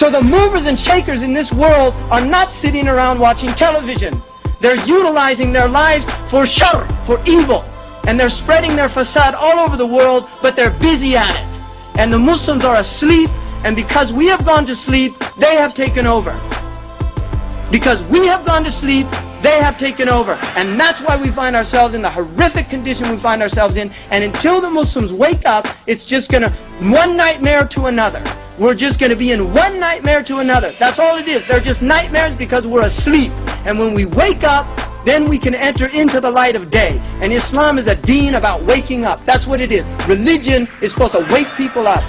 So the movers and shakers in this world are not sitting around watching television. They're utilizing their lives for shar, for evil. And they're spreading their fasad all over the world, but they're busy at it. And the Muslims are asleep, and because we have gone to sleep, they have taken over. Because we have gone to sleep, they have taken over. And that's why we find ourselves in the horrific condition we find ourselves in. And until the Muslims wake up, it's just going to, one nightmare to another. We're just going to be in one nightmare to another. That's all it is. They're just nightmares because we're asleep. And when we wake up, then we can enter into the light of day. And Islam is a deen about waking up. That's what it is. Religion is supposed to wake people up.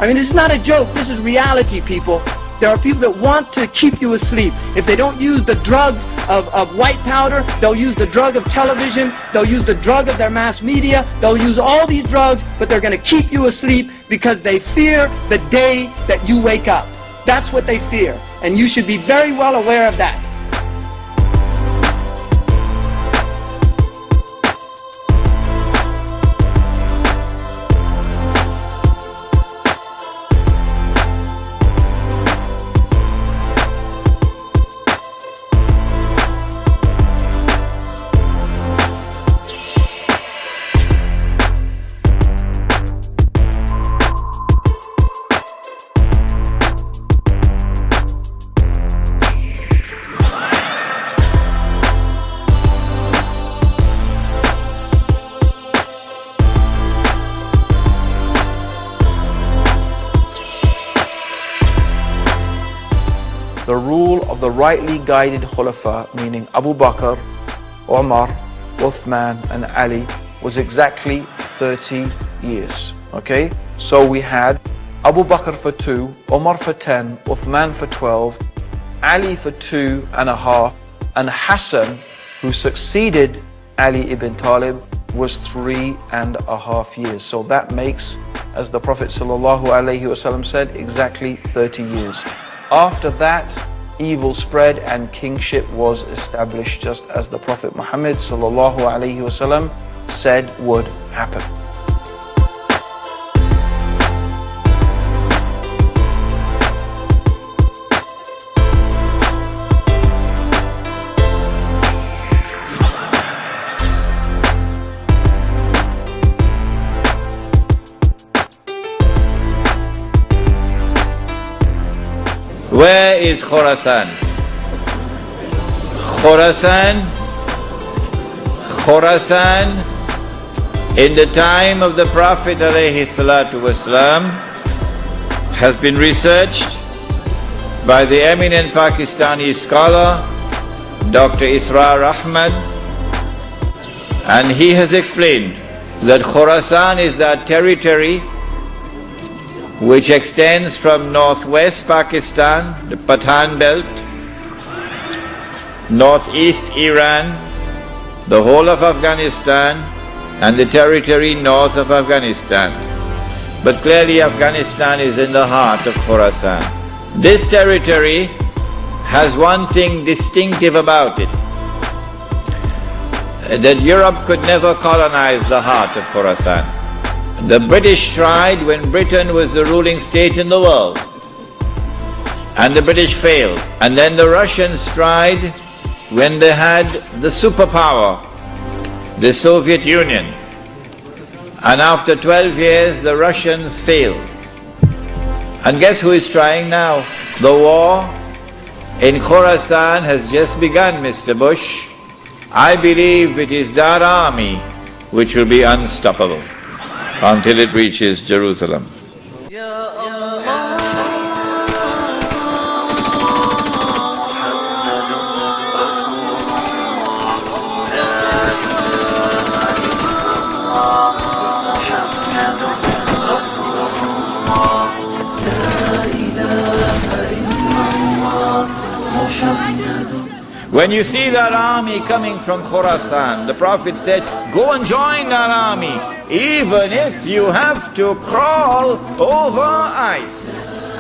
I mean, this is not a joke. This is reality, people. There are people that want to keep you asleep. If they don't use the drugs of white powder, they'll use the drug of television, they'll use the drug of their mass media, they'll use all these drugs, but they're going to keep you asleep because they fear the day that you wake up. That's what they fear. And you should be very well aware of that. The rule of the rightly guided Khulafa, meaning Abu Bakr, Umar, Uthman and Ali, was exactly 30 years. Okay? So we had Abu Bakr for 2, Umar for 10, Uthman for 12, Ali for 2.5, and Hassan, who succeeded Ali ibn Talib, was 3.5 years. So that makes, as the Prophet ﷺ said, exactly 30 years. After that, evil spread and kingship was established, just as the Prophet Muhammad ﷺ said would happen. Where is Khorasan? Khorasan in the time of the Prophet ﷺ has been researched by the eminent Pakistani scholar Dr. Israr Ahmad, and he has explained that Khorasan is that territory which extends from northwest Pakistan, the Pathan belt, northeast Iran, the whole of Afghanistan, and the territory north of Afghanistan. But clearly Afghanistan is in the heart of Khorasan. This territory has one thing distinctive about it, that Europe could never colonize the heart of Khorasan. The British tried when Britain was the ruling state in the world, and the British failed. And then the Russians tried when they had the superpower, the Soviet Union. And after 12 years, the Russians failed. And guess who is trying now? The war in Khorasan has just begun, Mr. Bush. I believe it is that army which will be unstoppable until it reaches Jerusalem. When you see that army coming from Khorasan, the Prophet said, go and join that army, even if you have to crawl over ice.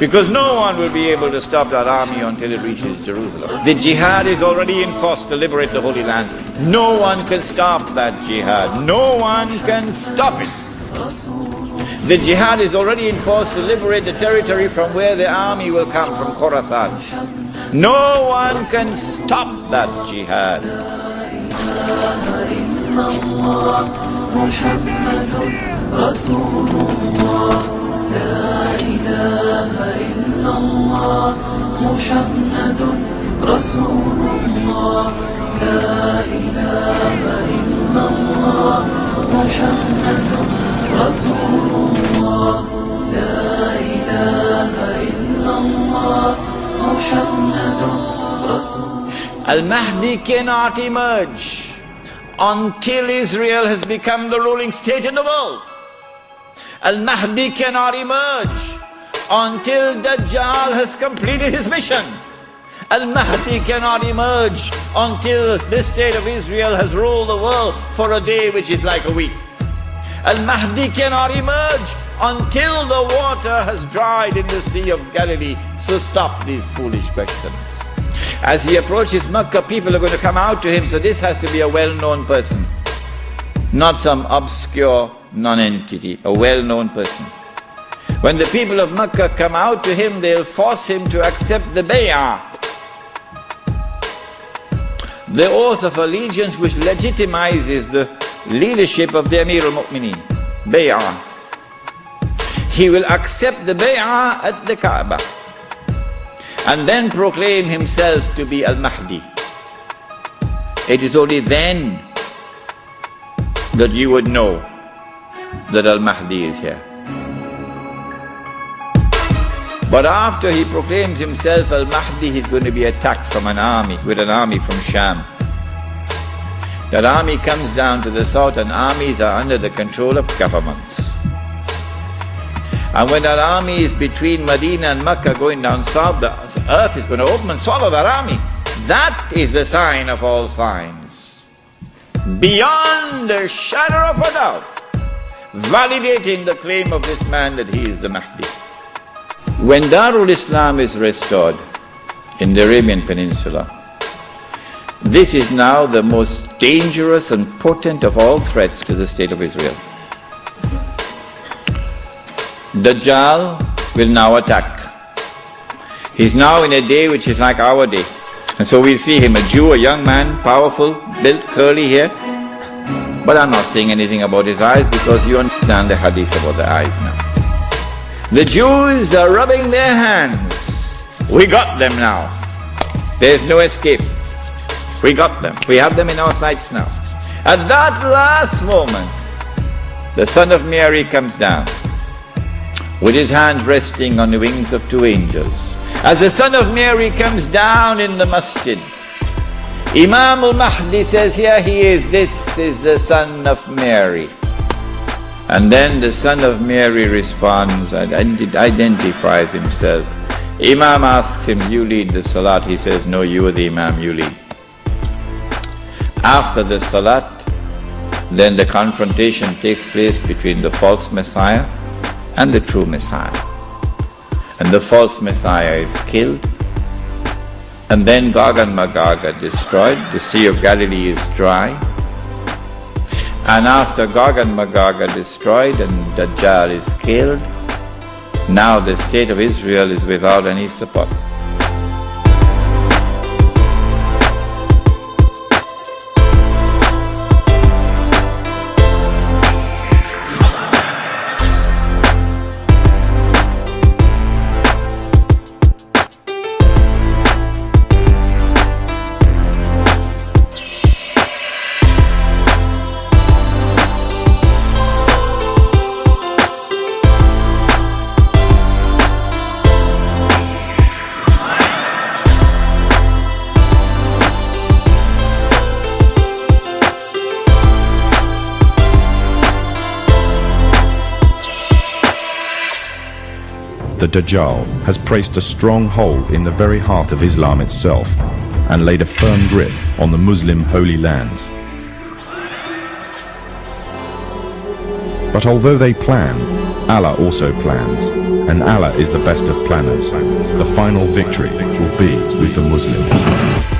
Because no one will be able to stop that army until it reaches Jerusalem. The jihad is already in force to liberate the Holy Land. No one can stop that jihad. No one can stop it. The jihad is already in force to liberate the territory from where the army will come, from Khorasan. No one can stop that jihad. Al-Mahdi cannot emerge until Israel has become the ruling state in the world. Al-Mahdi cannot emerge until Dajjal has completed his mission. Al-Mahdi cannot emerge until the state of Israel has ruled the world for a day which is like a week. Al-Mahdi cannot emerge until the water has dried in the Sea of Galilee. So stop these foolish questions. As he approaches Makkah, people are going to come out to him, so this has to be a well-known person, not some obscure non-entity, a well-known person. When the people of Makkah come out to him, they'll force him to accept the bay'ah, the oath of allegiance which legitimizes the leadership of the Amir al-Mu'mineen, bay'ah. He will accept the bay'ah at the Kaaba and then proclaim himself to be Al-Mahdi. It is only then that you would know that Al-Mahdi is here. But after he proclaims himself Al-Mahdi, he's going to be attacked from an army, with an army from Sham. That army comes down to the south, and armies are under the control of governments. And when that army is between Medina and Mecca going down south, the earth is going to open and swallow that army. That is the sign of all signs, beyond a shadow of a doubt, validating the claim of this man that he is the Mahdi. When Darul Islam is restored in the Arabian Peninsula, this is now the most dangerous and potent of all threats to the state of Israel. Dajjal will now attack. He's now in a day which is like our day. And so we'll see him, a Jew, a young man, powerful, built, curly hair. But I'm not saying anything about his eyes, because you understand the hadith about the eyes now. The Jews are rubbing their hands. We got them now. There's no escape. We got them. We have them in our sights now. At that last moment, the Son of Mary comes down, with his hand resting on the wings of two angels. As the Son of Mary comes down in the masjid, Imam al-Mahdi says, here he is, this is the Son of Mary. And then the Son of Mary responds and identifies himself. Imam asks him, you lead the salat? He says, no, you are the Imam, you lead. After the salat, then the confrontation takes place between the false Messiah and the true Messiah. And the false Messiah is killed, and then Gog and Magog are destroyed. The Sea of Galilee is dry, and after Gog and Magog are destroyed and Dajjal is killed, now the state of Israel is without any support. The Dajjal has placed a strong hold in the very heart of Islam itself and laid a firm grip on the Muslim holy lands. But although they plan Allah also plans, and Allah is the best of planners. The final victory will be with the Muslims.